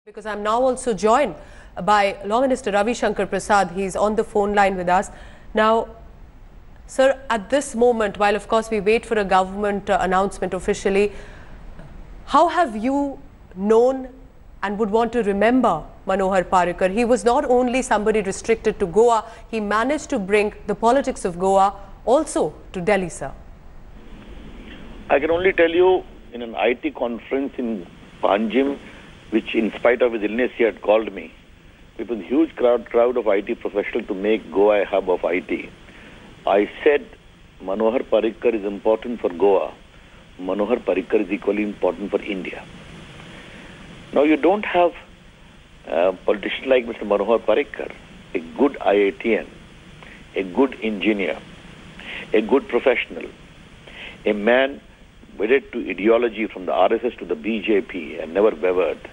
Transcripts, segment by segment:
Because I'm now also joined by Law Minister Ravi Shankar Prasad. He's on the phone line with us. Now, sir, at this moment, while of course we wait for a government announcement officially, how have you known and would want to remember Manohar Parrikar? He was not only somebody restricted to Goa, he managed to bring the politics of Goa also to Delhi, sir. I can only tell you, in an IT conference in Panjim, which in spite of his illness he had called me, it was a huge crowd of IT professionals to make Goa a hub of IT. I said Manohar Parrikar is important for Goa. Manohar Parrikar is equally important for India. Now you don't have a politician like Mr. Manohar Parrikar, a good IITian, a good engineer, a good professional, a man wedded to ideology from the RSS to the BJP and never wavered,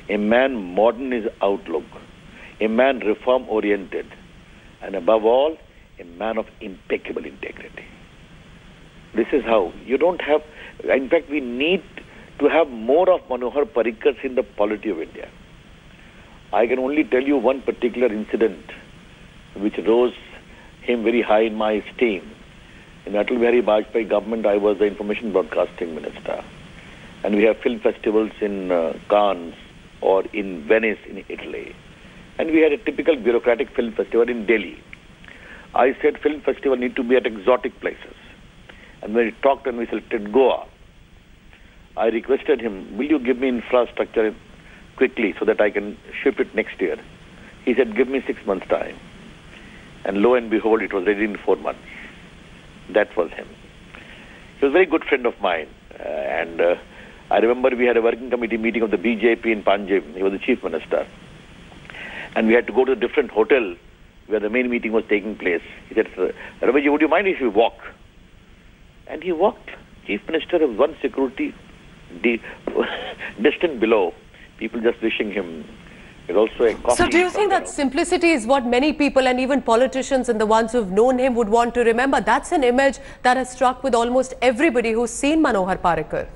a man modern in his outlook, a man reform-oriented, and above all, a man of impeccable integrity. This is how. You don't have... In fact, we need to have more of Manohar Parrikars in the polity of India. I can only tell you one particular incident which rose him very high in my esteem. In Atal Bihari Vajpayee government, I was the information broadcasting minister. And we have film festivals in Cannes or in Venice in Italy. And we had a typical bureaucratic film festival in Delhi. I said film festival need to be at exotic places. And when we talked and we selected Goa, I requested him, will you give me infrastructure quickly so that I can ship it next year? He said, give me 6 months' time. And lo and behold, it was ready in 4 months. That was him. He was a very good friend of mine. I remember we had a working committee meeting of the BJP in Panjim. He was the chief minister. And we had to go to a different hotel where the main meeting was taking place. He said, Raviji, would you mind if we walk? And he walked. Chief minister of one security distant below. People just wishing him. It's also a coffee. So do you think that simplicity is what many people and even politicians and the ones who've known him would want to remember? That's an image that has struck with almost everybody who's seen Manohar Parrikar.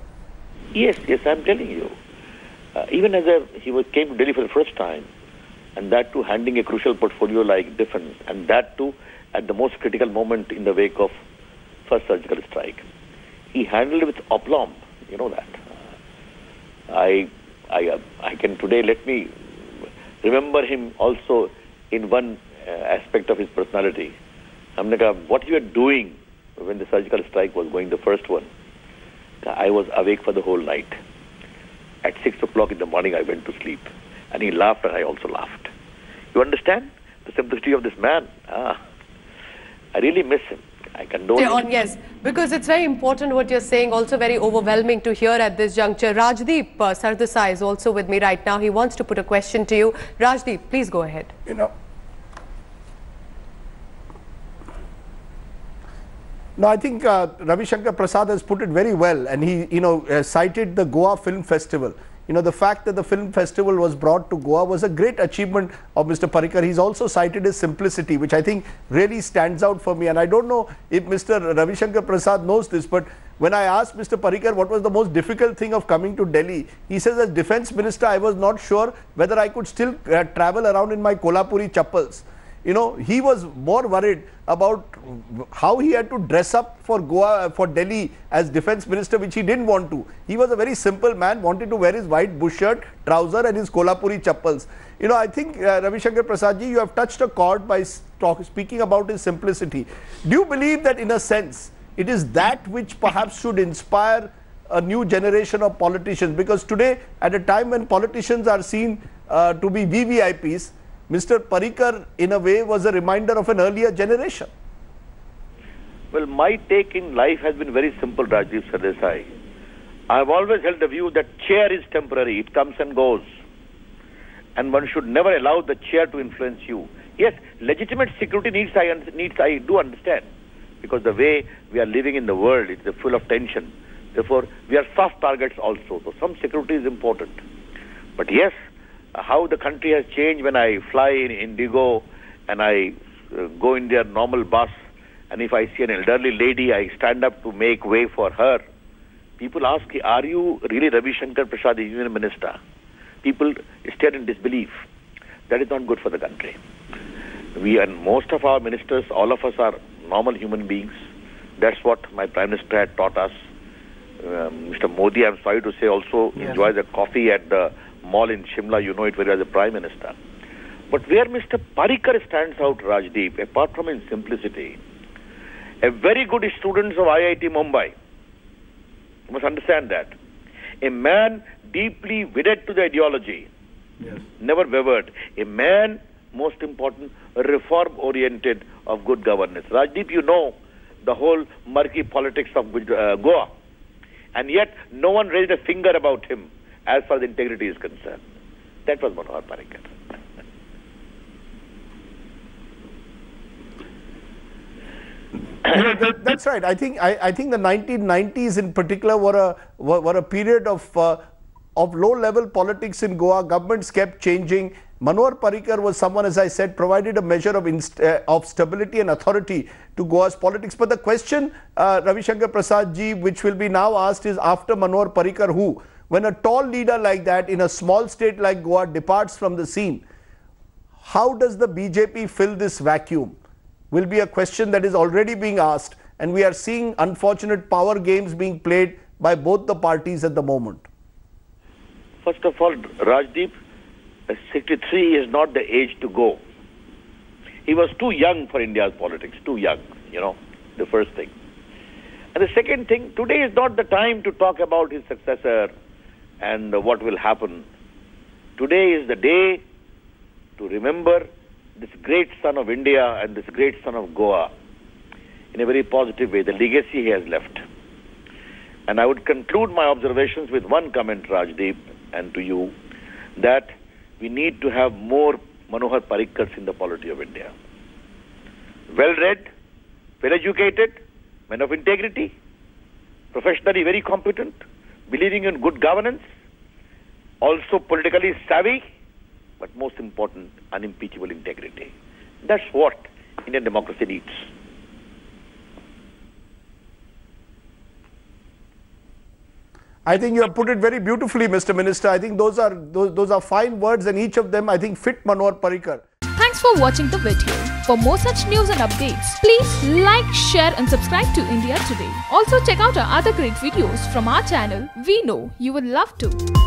Yes, I'm telling you. Even as he came to Delhi for the first time, and that too handing a crucial portfolio like defense, and that too at the most critical moment in the wake of first surgical strike. He handled it with aplomb, you know that. I can today, let me remember him also in one aspect of his personality. What you were doing when the surgical strike was going, the first one, I was awake for the whole night. At 6 o'clock in the morning, I went to sleep. And he laughed and I also laughed. You understand the simplicity of this man? I really miss him. I condole him. Yes, because it's very important what you're saying, also very overwhelming to hear at this juncture. Rajdeep Sardesai is also with me right now. He wants to put a question to you. Rajdeep, please go ahead. No, I think Ravi Shankar Prasad has put it very well, and he, cited the Goa Film Festival. The fact that the film festival was brought to Goa was a great achievement of Mr. Parrikar. He's also cited his simplicity, which I think really stands out for me. And I don't know if Mr. Ravi Shankar Prasad knows this, but when I asked Mr. Parrikar what was the most difficult thing of coming to Delhi, he says, as defense minister, I was not sure whether I could still travel around in my Kolhapuri chappals. He was more worried about how he had to dress up for Goa, for Delhi as defense minister, which he didn't want to. He was a very simple man, wanted to wear his white bush shirt, trouser and his Kolhapuri chappals. I think Ravi Shankar Prasad ji, you have touched a chord by speaking about his simplicity. Do you believe that in a sense, it is that which perhaps should inspire a new generation of politicians? Because today, at a time when politicians are seen to be VVIPs, Mr. Parrikar, in a way, was a reminder of an earlier generation. Well, my take in life has been very simple, Rajiv Sardesai. I have always held the view that chair is temporary. It comes and goes. And one should never allow the chair to influence you. Yes, legitimate security needs I do understand. Because the way we are living in the world, it's full of tension. Therefore, we are soft targets also. So some security is important. But yes, how the country has changed when I fly in Indigo and I go in their normal bus, and if I see an elderly lady, I stand up to make way for her. People ask, are you really Ravi Shankar Prasad, Union Minister? people stare in disbelief. That is not good for the country. We and most of our ministers, all of us are normal human beings. That's what my Prime Minister had taught us. Mr. Modi, I'm sorry to say, also enjoys a coffee at the mall in Shimla. You know it very well as a Prime Minister. But where Mr. Parrikar stands out, Rajdeep, apart from his simplicity, a very good student of IIT Mumbai, you must understand that. A man deeply wedded to the ideology, never wavered. A man, most important, reform-oriented of good governance. Rajdeep, you know the whole murky politics of Goa. And yet, no one raised a finger about him as far as integrity is concerned. That was Manohar Parrikar. That's right. I think the 1990s in particular were a period of low-level politics in Goa. Governments kept changing. Manohar Parrikar was someone, as I said, provided a measure of stability and authority to Goa's politics. But the question, Ravi Shankar Prasad ji, which will be now asked is, after Manohar Parrikar, who? When a tall leader like that in a small state like Goa departs from the scene, how does the BJP fill this vacuum? Will be a question that is already being asked, and we are seeing unfortunate power games being played by both the parties at the moment. First of all, Rajdeep, 63 is not the age to go. He was too young for India's politics, too young, the first thing. And the second thing, today is not the time to talk about his successor and what will happen. Today is the day to remember this great son of India and this great son of Goa in a very positive way, the legacy he has left. And I would conclude my observations with one comment, Rajdeep, and to you, that we need to have more Manohar Parrikars in the polity of India. Well-read, well-educated, men of integrity, professionally very competent, believing in good governance, also politically savvy, but most important, unimpeachable integrity. That's what Indian democracy needs. I think you have put it very beautifully, Mr. Minister. I think those are fine words, and each of them, I think, fit Manohar Parrikar. Thanks for watching the video. For more such news and updates, please like, share and subscribe to India Today. Also check out our other great videos from our channel. We know you would love to.